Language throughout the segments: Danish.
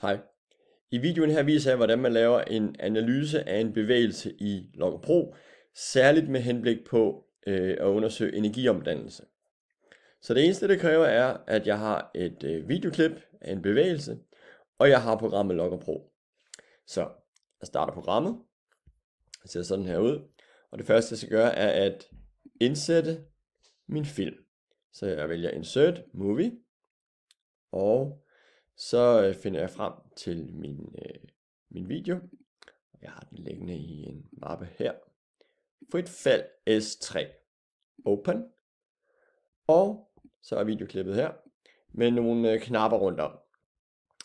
Hej. I videoen her viser jeg, hvordan man laver en analyse af en bevægelse i Logger Pro, særligt med henblik på at undersøge energiomdannelse. Så det eneste, det kræver, er, at jeg har et videoklip af en bevægelse, og jeg har programmet Logger Pro. Så jeg starter programmet. Det ser sådan her ud. Og det første, jeg skal gøre, er at indsætte min film. Så jeg vælger Insert Movie, og så finder jeg frem til min video. Jeg har den liggende i en mappe her. Frit fald S3. Open. Og så er videoklippet her med nogle knapper rundt om.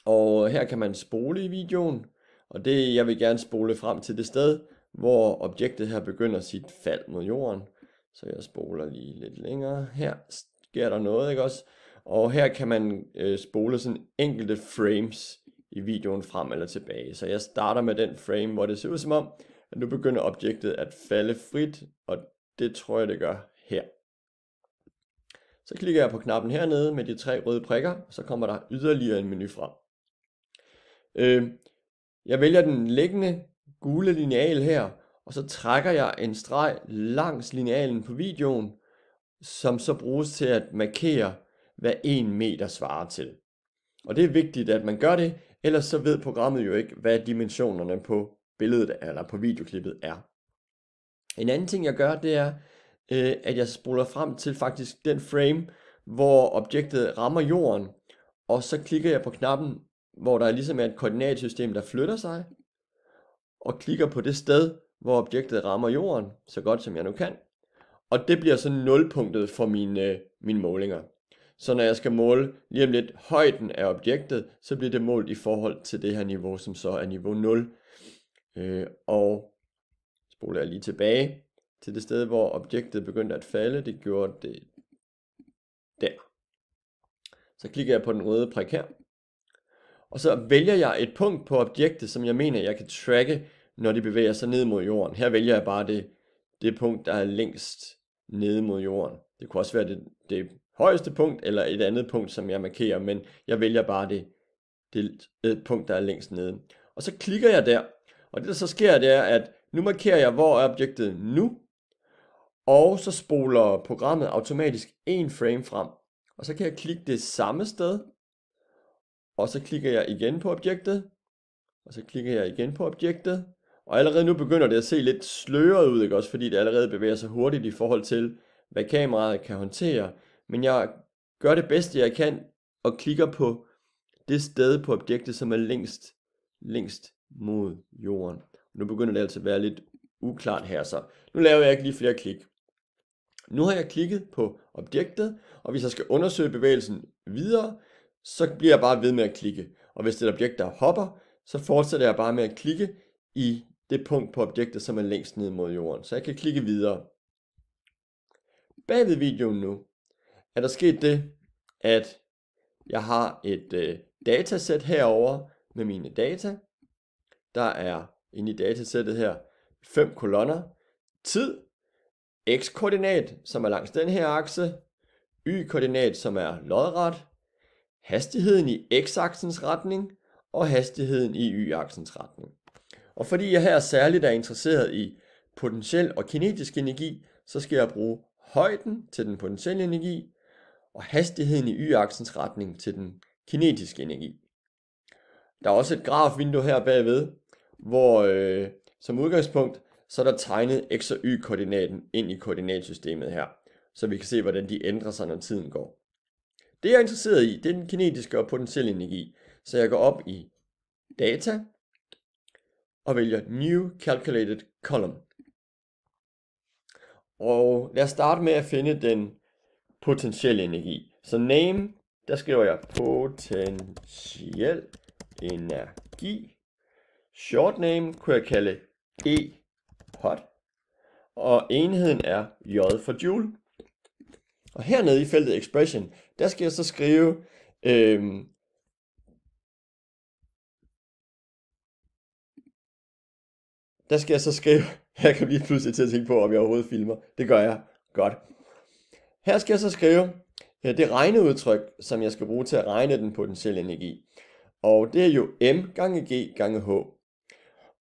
Og her kan man spole i videoen. Og jeg vil gerne spole frem til det sted, hvor objektet her begynder sit fald mod jorden. Så jeg spoler lige lidt længere. Her sker der noget, ikke også? Og her kan man spole sådan enkelte frames i videoen frem eller tilbage. Så jeg starter med den frame, hvor det ser ud som om, at nu begynder objektet at falde frit, og det tror jeg, det gør her. Så klikker jeg på knappen hernede med de 3 røde prikker, og så kommer der yderligere en menu frem. Jeg vælger den liggende gule lineal her, og så trækker jeg en streg langs linealen på videoen, som så bruges til at markere, hvad 1 meter svarer til. Og det er vigtigt, at man gør det, ellers så ved programmet jo ikke, hvad dimensionerne på billedet eller på videoklippet er. En anden ting, jeg gør, det er, at jeg spoler frem til faktisk den frame, hvor objektet rammer jorden, og så klikker jeg på knappen, hvor der ligesom er et koordinatsystem, der flytter sig, og klikker på det sted, hvor objektet rammer jorden, så godt som jeg nu kan. Og det bliver så nulpunktet for mine målinger. Så når jeg skal måle lige om lidt højden af objektet, så bliver det målt i forhold til det her niveau, som så er niveau 0. Og spoler jeg lige tilbage til det sted, hvor objektet begyndte at falde. Det gjorde det der. Så klikker jeg på den røde prik her. Og så vælger jeg et punkt på objektet, som jeg mener, jeg kan tracke, når de bevæger sig ned mod jorden. Her vælger jeg bare det punkt, der er længst nede mod jorden. Det kunne også være det højeste punkt, eller et andet punkt, som jeg markerer, men jeg vælger bare det punkt, der er længst nede. Og så klikker jeg der, og det der så sker, det er, at nu markerer jeg, hvor er objektet nu, og så spoler programmet automatisk en frame frem. Og så kan jeg klikke det samme sted, og så klikker jeg igen på objektet, og så klikker jeg igen på objektet, og allerede nu begynder det at se lidt sløret ud, ikke også, fordi det allerede bevæger sig hurtigt i forhold til, hvad kameraet kan håndtere. Men jeg gør det bedste, jeg kan, og klikker på det sted på objektet, som er længst mod jorden. Nu begynder det altså at være lidt uklart her, så nu laver jeg ikke lige flere klik. Nu har jeg klikket på objektet, og hvis jeg skal undersøge bevægelsen videre, så bliver jeg bare ved med at klikke. Og hvis det er et objekt, der hopper, så fortsætter jeg bare med at klikke i det punkt på objektet, som er længst ned mod jorden. Så jeg kan klikke videre. Bagved videoen nu er der sket det, at jeg har et datasæt herover med mine data. Der er inde i datasættet her 5 kolonner. Tid, x-koordinat, som er langs den her akse, y-koordinat, som er lodret, hastigheden i x-aksens retning og hastigheden i y-aksens retning. Og fordi jeg her særligt er interesseret i potentiel og kinetisk energi, så skal jeg bruge højden til den potentielle energi og hastigheden i y-aksens retning til den kinetiske energi. Der er også et grafvindue her bagved, hvor som udgangspunkt så er der tegnet x- og y-koordinaten ind i koordinatsystemet her, så vi kan se, hvordan de ændrer sig, når tiden går. Det jeg er interesseret i, det er den kinetiske og potentielle energi, så jeg går op i data og vælger New Calculated Column. Og lad os starte med at finde den potentielle energi. Så name, der skriver jeg potentiel energi. Short name kunne jeg kalde E hot. Og enheden er J for joule. Og hernede i feltet expression, der skal jeg så skrive jeg kan lige pludselig til at tænke på, om jeg overhovedet filmer. Det gør jeg. Godt. Her skal jeg så skrive det regneudtryk, som jeg skal bruge til at regne den potentielle energi. Og det er jo M gange G gange H.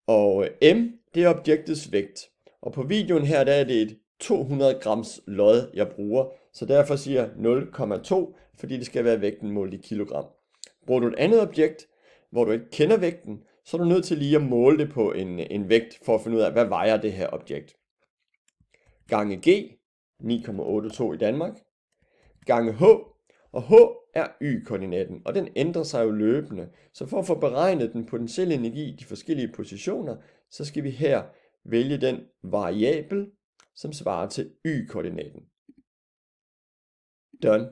Og M, det er objektets vægt. Og på videoen her, der er det et 200 grams lod, jeg bruger. Så derfor siger jeg 0,2, fordi det skal være vægten målt i kilogram. Bruger du et andet objekt, hvor du ikke kender vægten, så er du nødt til lige at måle det på en vægt, for at finde ud af, hvad vejer det her objekt. Gange G, 9,82 i Danmark, gange H, og H er y-koordinaten, og den ændrer sig jo løbende. Så for at få beregnet den potentielle energi i de forskellige positioner, så skal vi her vælge den variabel, som svarer til y-koordinaten. Done.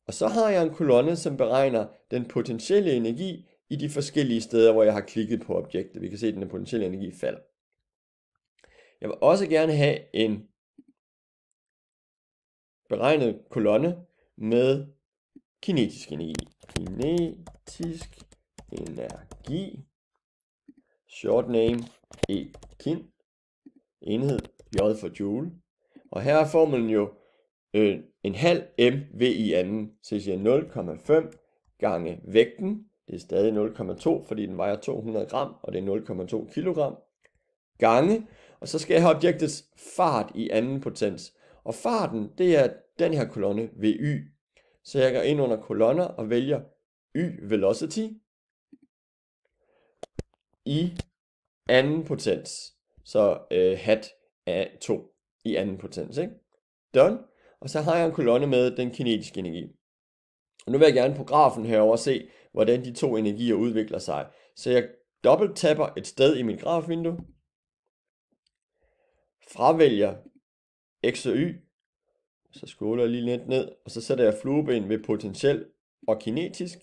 Og så har jeg en kolonne, som beregner den potentielle energi i de forskellige steder, hvor jeg har klikket på objektet. Vi kan se, at den potentielle energi falder. Jeg vil også gerne have en beregnet kolonne med kinetisk energi. Kinetisk energi. Short name E-kin. Enhed J for joule. Og her er formlen jo en halv mv i anden. Så jeg siger 0,5 gange vægten. Det er stadig 0,2, fordi den vejer 200 gram, og det er 0,2 kilogram. Gange, og så skal jeg have objektets fart i anden potens. Og farten, det er den her kolonne VY. Så jeg går ind under kolonner og vælger Y-velocity i anden potens. Så hat af 2 i anden potens, ikke? Done. Og så har jeg en kolonne med den kinetiske energi. Og nu vil jeg gerne på grafen herover se, hvordan de to energier udvikler sig. Så jeg dobbelt-tapper et sted i mit grafvindue. Fravælger X og Y. Så scroller jeg lige lidt ned, og så sætter jeg flueben ved potentiel og kinetisk.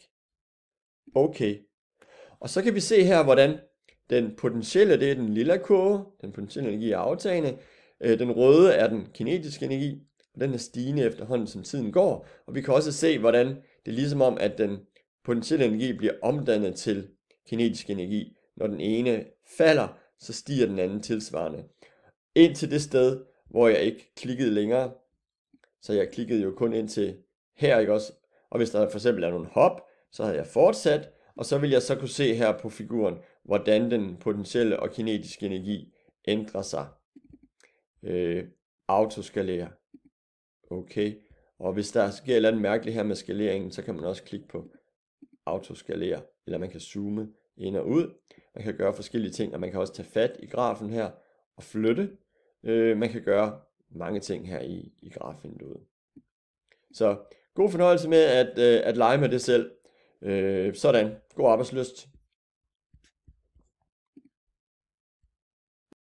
Okay. Og så kan vi se her, hvordan den potentielle, det er den lilla kurve. Den potentielle energi er aftagende. Den røde er den kinetiske energi. Og den er stigende efterhånden, som tiden går. Og vi kan også se, hvordan det er ligesom om, at den potentielle energi bliver omdannet til kinetisk energi. Når den ene falder, så stiger den anden tilsvarende. Ind til det sted, hvor jeg ikke klikkede længere. Så jeg klikkede jo kun ind til her, ikke også? Og hvis der for eksempel er nogle hop, så havde jeg fortsat. Og så vil jeg så kunne se her på figuren, hvordan den potentielle og kinetiske energi ændrer sig. Autoskalere. Okay. Og hvis der sker et eller andet mærkeligt her med skaleringen, så kan man også klikke på autoskalere. Eller man kan zoome ind og ud. Man kan gøre forskellige ting, og man kan også tage fat i grafen her og flytte. Man kan gøre mange ting her i grafvinduet. Så god fornøjelse med at lege med det selv. Sådan. God arbejdslyst.